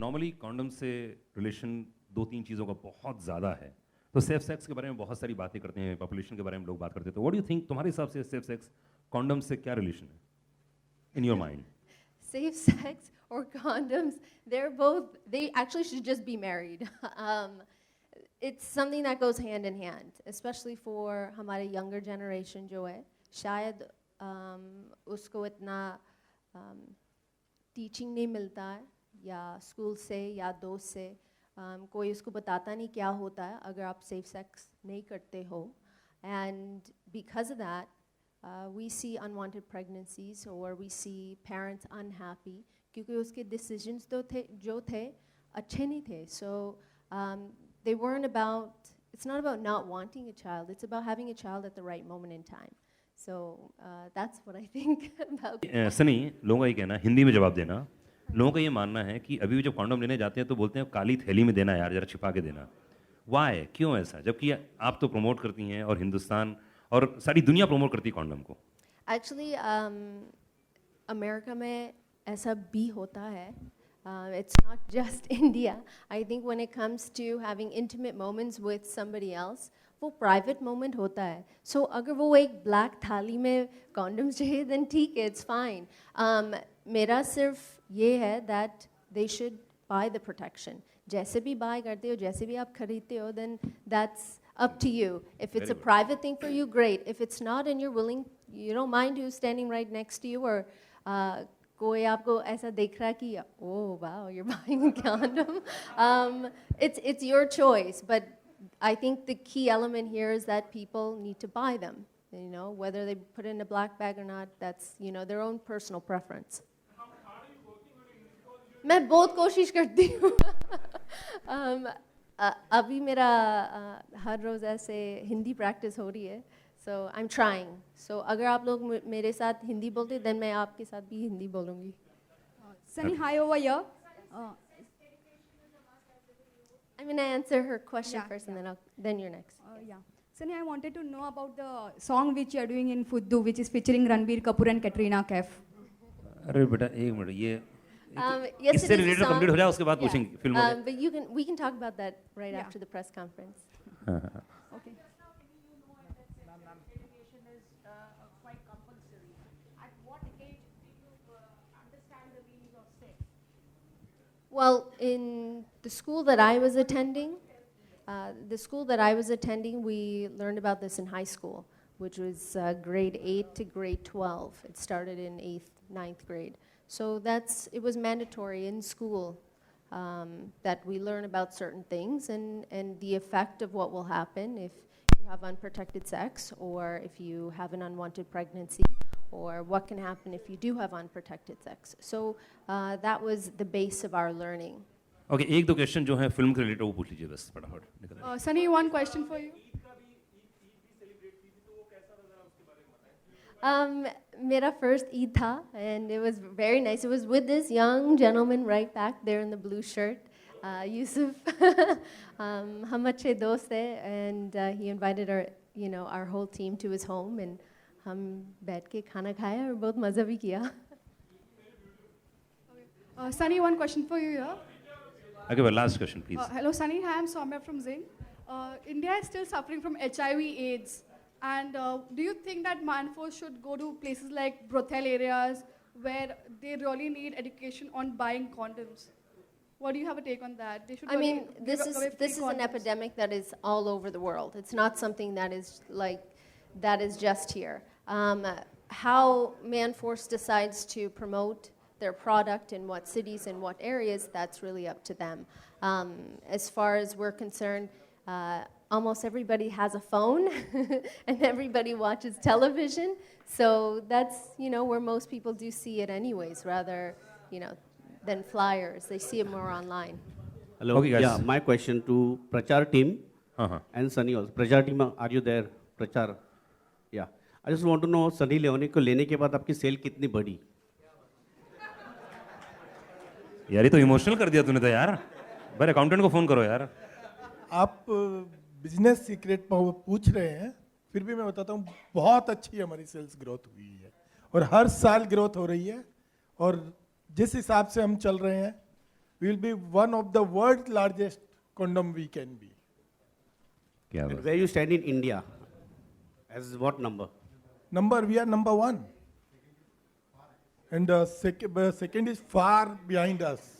Normally condom से relation दो तीन चीज़ों का बहुत ज़्यादा है, तो सेफ सेक्स के बारे में बहुत सारी बातें करते हैं, पॉपुलेशन के बारे में लोग बात करते हैं, तो व्हाट डू यू थिंक, तुम्हारे हिसाब से सेफ सेक्स कॉन्डम से क्या रिलेशन है in your mind? Safe sex or condoms, they actually should just be married. It's something that goes hand in hand, especially for हमारे younger generation जो है, शायद उसको इतना teaching नहीं मिलता है, या school से या दोस्त से कोई उसको बताता नहीं क्या होता है अगर आप safe sex नहीं करते हो, and because of that, we see unwanted pregnancies or we see parents unhappy क्योंकि उसके decisions जो थे अच्छे नहीं थे. So they weren't about, it's not about not wanting a child, it's about having a child at the right moment in time. So that's what I think about. Sunny, लोगों का ये कहना, हिंदी में जवाब देना, लोगों का ये मानना है कि अभी भी जब कॉन्डम लेने जाते हैं तो बोलते हैं काली थैली में देना यार, जरा छिपा के देना. वाई, क्यों ऐसा, जबकि आप तो प्रमोट करती हैं और हिंदुस्तान और सारी दुनिया प्रमोट करती है कॉन्डम को? Actually, अमेरिका में ऐसा भी होता है. It's not just India. I think when it comes to having intimate moments with somebody else, वो private moment होता है. So अगर वो एक black थाली में condoms चाहिए, then ठीक है, it's fine. मेरा सिर्फ ये है that they should buy the protection. जैसे भी buy करते हो, जैसे भी आप खरीदते हो, then that's up to you. If it's a private thing for you, great. If it's not and you're willing, you don't mind who's standing right next to you, or कोई आपको ऐसा देख रहा है कि oh wow, you're buying a condom. It's your choice, but I think the key element here is that people need to buy them. You know, whether they put it in a black bag or not, that's, you know, their own personal preference. मैं बहुत कोशिश करती हूँ. अभी मेरा हर रोज़ ऐसे Hindi practice हो रही है, so I'm trying. So अगर आप लोग मेरे साथ हिंदी बोलते then मैं आपके साथ भी हिंदी बोलूँगी. Sunny, hi over here. I'm gonna answer her question first, and then you're next. Yeah. Sunny, I wanted to know about the song which you are doing in Fuddu, which is featuring Ranbir Kapoor and Katrina Kaif. अरे बेटा एक minute, ये Yes, इससे it is a related song. Complete हो जाए उसके बाद पूछेंगे फिल्मों के. But we can talk about that right after the press conference. Okay. Well, in the school that I was attending, we learned about this in high school, which was grade 8 to grade 12. It started in 8th, 9th grade. So it was mandatory in school that we learn about certain things and the effect of what will happen if you have unprotected sex, or if you have an unwanted pregnancy, or what can happen if you do have unprotected sex. So that was the base of our learning. Okay, एक दो question जो है film के related वो पूछ लीजिए बस फटाफट. Sunny, one question for you. मेरा first Eid था, and it was very nice. It was with this young gentleman right back there in the blue shirt, Yusuf. हम अच्छे दोस्त थे, and he invited our whole team to his home, and हम बैठ के खाना खाया और बहुत मज़ा भी किया. Sunny, one question for you here. Okay, well, last question, please. Hello, Sunny. Hi, I'm Soumya from Zing. India is still suffering from HIV/AIDS. And do you think that Manforce should go to places like brothel areas where they really need education on buying condoms? What do you have a take on that? They should this is an epidemic that is all over the world. It's not something that is just here. How Manforce decides to promote their product in what cities and what areas, that's really up to them. As far as we're concerned, almost everybody has a phone and everybody watches television. So that's, where most people do see it anyways, rather, than flyers. They see it more online. Hello. Okay, guys. Yeah, my question to Prachar team and Sunny also. Prachar team, are you there? Prachar. Yeah. I just want to know, Sunny Leone को लेने के बाद आपकी cell कितनी बढ़ी? यार ये तो इमोशनल कर दिया तूने तो यार. भाई अकाउंटेंट को फोन करो यार. आप बिजनेस सीक्रेट पूछ रहे हैं, फिर भी मैं बताता हूँ, बहुत अच्छी हमारी सेल्स ग्रोथ हुई है और हर साल ग्रोथ हो रही है. और जिस हिसाब से हम चल रहे हैं, we will be one of the world's largest condom we can be. क्या And बात where you stand in India? As what number? We are number one. And second is far behind us.